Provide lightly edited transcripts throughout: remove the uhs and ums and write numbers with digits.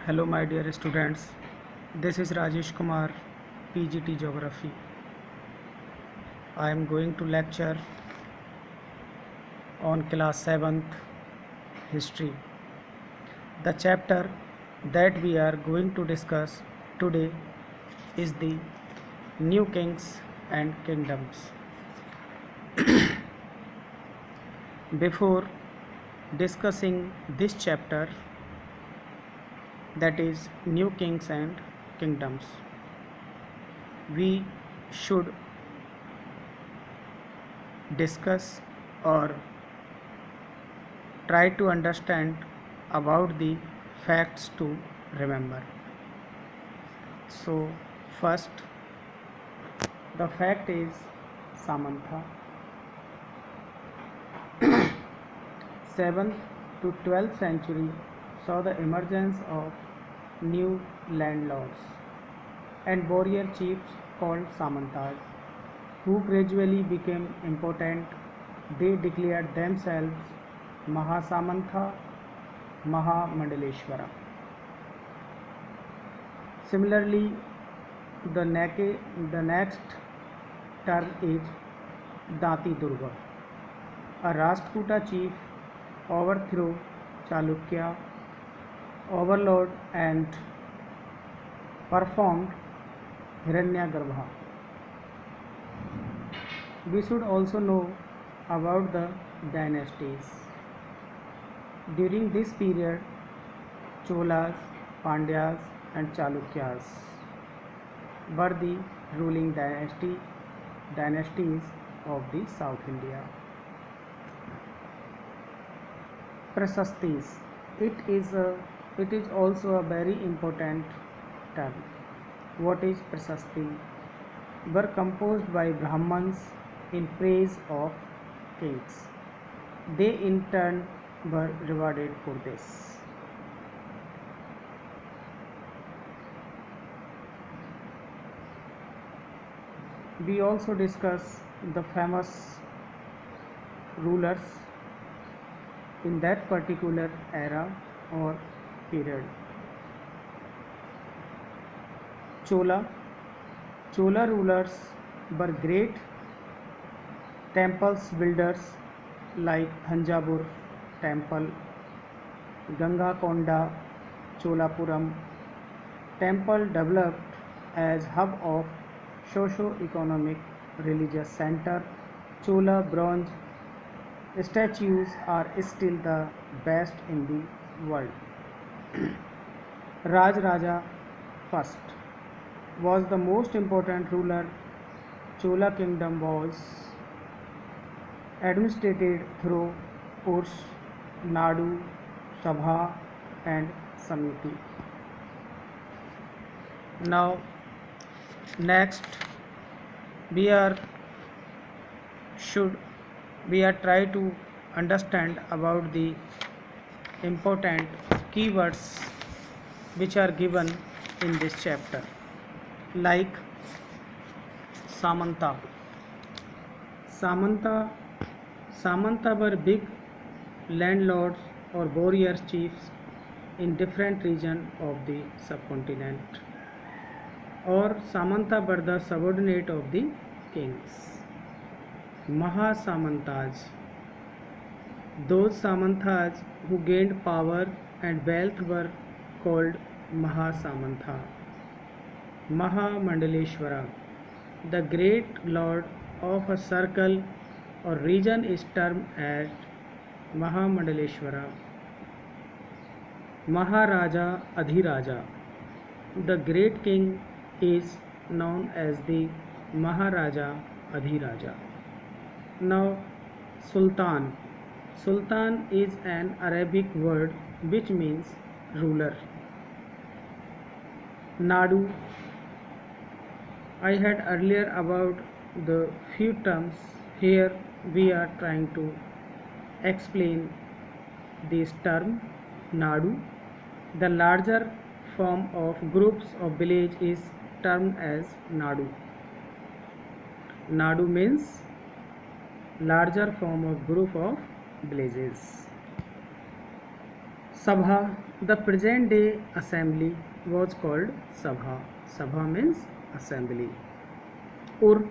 Hello my dear students, this is Rajesh Kumar, PGT Geography. I am going to lecture on class 7th History. The chapter that we are going to discuss today is the New Kings and Kingdoms. Before discussing this chapter, that is New Kings and Kingdoms, we should discuss or try to understand about the facts to remember. So first, the fact is Samantha 7th to 12th century saw the emergence of new landlords and warrior chiefs called Samantas, who gradually became important. They declared themselves Mahasamantha, Mahamandaleshwara. Similarly, the next term is Dati Durga. A Rashtrakuta chief overthrew Chalukya overlord and performed Hiranyagarbha. We should also know about the dynasties. During this period, Cholas, Pandyas and Chalukyas were the ruling dynasties of the South India. Prasastis. It is also a very important term. What is Prasasti? Were composed by Brahmans in praise of kings. They in turn were rewarded for this. We also discuss the famous rulers in that particular era or period. Chola rulers were great temples builders like Thanjavur temple, Gangakonda, Cholapuram. Temple developed as hub of socio-economic religious center. Chola bronze statues are still the best in the world. Rajaraja first was the most important ruler. Chola kingdom was administered through Urs, Nadu, Sabha and Samiti. Now next we are try to understand about the important keywords which are given in this chapter, like Samanta were big landlords or warrior chiefs in different regions of the subcontinent, or Samanta were the subordinate of the kings. Mahasamantas, those Samantas who gained power and wealth were called Mahasamantha. Mahamandaleshwara, the great lord of a circle or region, is termed as Mahamandaleshwara. Maharaja Adhiraja, the great king, is known as the Maharaja Adhiraja. Now Sultan is an Arabic word which means ruler. Nadu, I had earlier about the few terms. Here we are trying to explain this term Nadu. The larger form of groups of village is termed as Nadu. Nadu means larger form of group of villages. Sabha, the present day assembly was called Sabha. Sabha means assembly. Ur,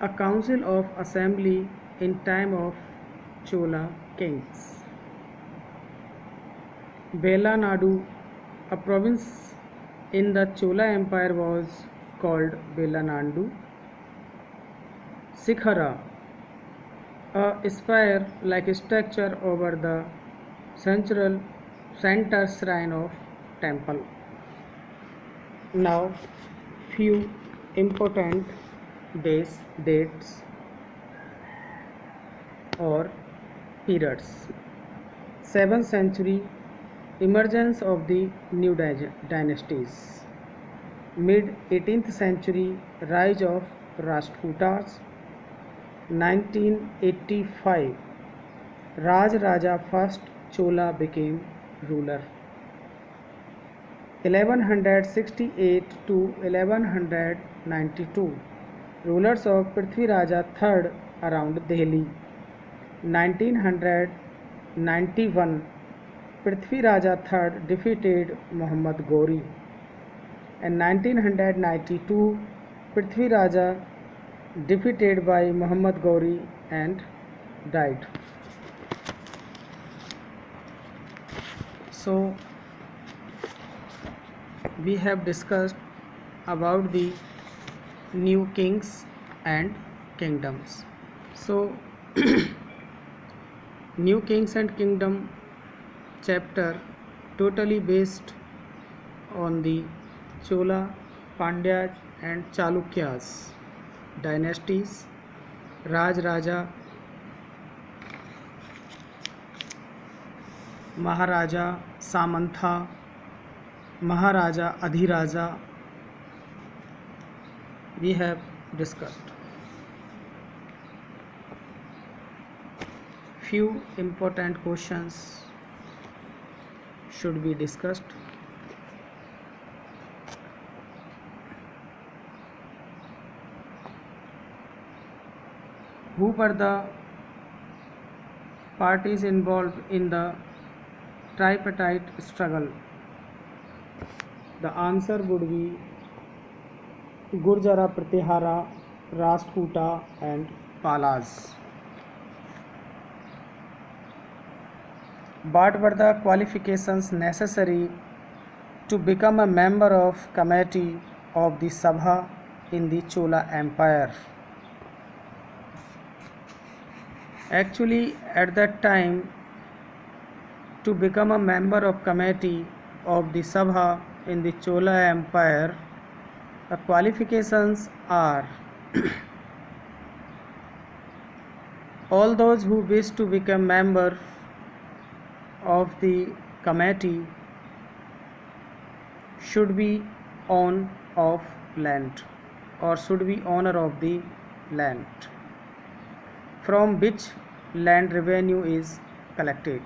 a council of assembly in time of Chola kings. Bela Nadu, a province in the Chola Empire, was called Bela Nandu. Sikhara, a spire-like structure over the central center shrine of temple. Now, few important dates or periods. 7th century, emergence of the new dynasties. Mid 18th century, rise of Rashtrakutas. 1985, Raj Raja first Chola became ruler. 1168 to 1192, rulers of Prithvi Raja III around Delhi. 1991, Prithvi Raja III defeated Muhammad Ghori. And 1992, Prithvi Raja defeated by Muhammad Ghori and died. So we have discussed about the new kings and kingdoms. So new kings and kingdom chapter totally based on the Chola, Pandyas and Chalukyas dynasties. Raj Raja, Maharaja Samantha, Maharaja Adhiraja we have discussed. Few important questions should be discussed. Who were the parties involved in the tripartite struggle? The answer would be Gurjara, Pratihara, Rashtrakuta and Palas. What were the qualifications necessary to become a member of committee of the Sabha in the Chola Empire? Actually, at that time, to become a member of committee of the Sabha in the Chola Empire, the qualifications are all those who wish to become member of the committee should be owner of land or should be owner of the land from which land revenue is collected.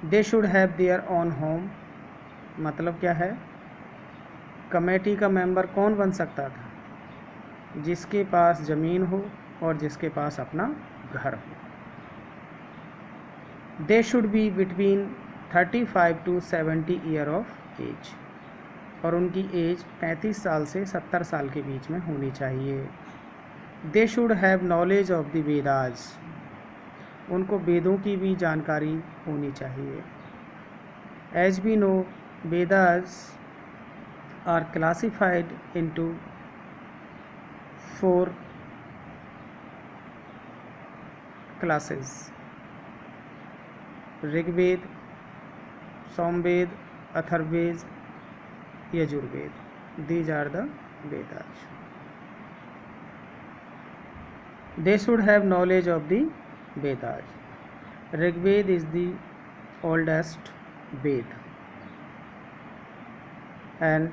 They should have their own home. मतलब क्या है, committee का member कौन बन सकता था? जिसके पास ज़मीन हो और जिसके पास अपना घर हो. They should be between 35 to 70 year of age और उनकी एज 35 साल से 70 साल के बीच में होनी चाहिए. They should have knowledge of the Vedas. उनको वेदों की भी जानकारी होनी चाहिए. As we know, Vedas are classified into 4 classes: Rigved, Samved, Atharved, Yajurved. These are the Vedas. They should have knowledge of the Vedas. Rigved is the oldest Ved and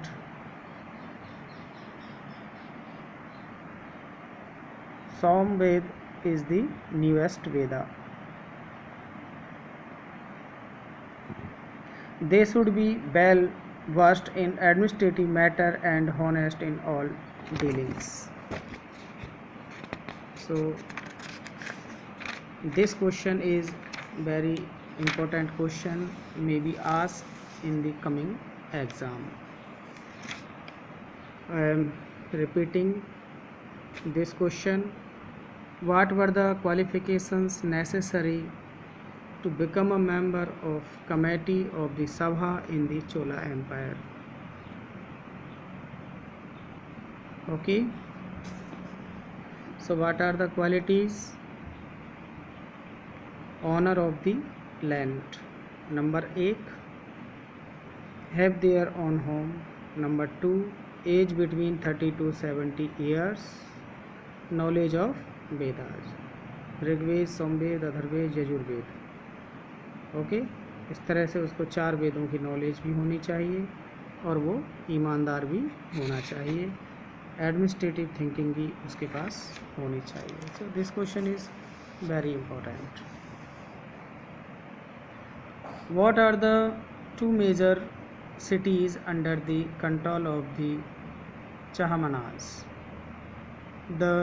Samved is the newest Veda. They should be well versed in administrative matter and honest in all dealings. So this question is very important question may be asked in the coming exam. I am repeating this question. What were the qualifications necessary to become a member of committee of the Sabha in the Chola Empire? Okay. So what are the qualities? Honor of the land. Number 8, have their own home. Number 2, age between 30 to 70 years. Knowledge of Vedas. Rigveda, Samaveda, Atharvaveda, Yajurveda. Okay. इस तरह से उसको 4 वेदों की knowledge भी होनी चाहिए और वो ईमानदार भी होना चाहिए. एडमिनिस्ट्रेटिव थिंकिंग भी उसके पास होनी चाहिए. So this question is very important. What are the 2 major cities under the control of the Chahamanas? The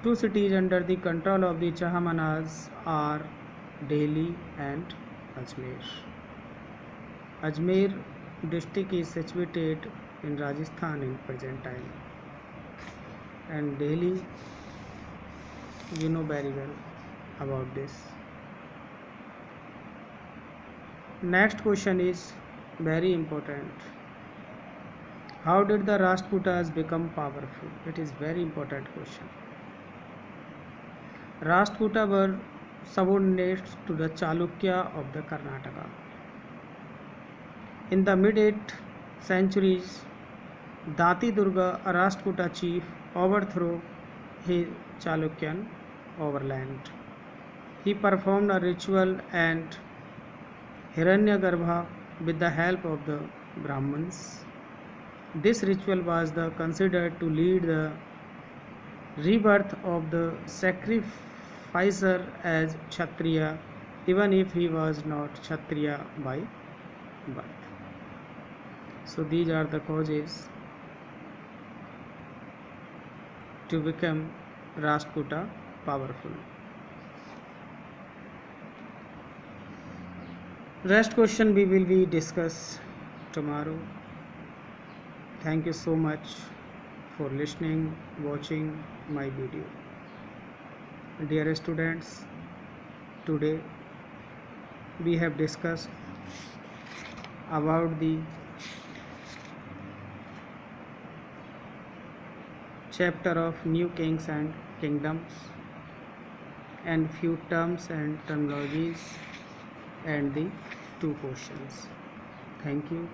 2 cities under the control of the Chahamanas are Delhi and Ajmer. Ajmer district is situated in Rajasthan in present time, and Delhi, you know very well about this. Next question is very important. How did the Rashtrakutas become powerful? It is very important question. Rashtrakuta were subordinates to the Chalukya of the Karnataka. In the mid-8th centuries, Dati Durga, a Rashtrakuta chief, overthrew his Chalukyan overland. He performed a ritual and Hiranyagarbha with the help of the Brahmins. This ritual was considered to lead the rebirth of the sacrificer as Kshatriya, even if he was not Kshatriya by birth. So these are the causes to become Rashtrakuta powerful. Rest question we will be discuss tomorrow. Thank you so much for listening, watching my video. Dear students, today we have discussed about the chapter of new kings and kingdoms and few terms and terminologies and the 2 questions. Thank you.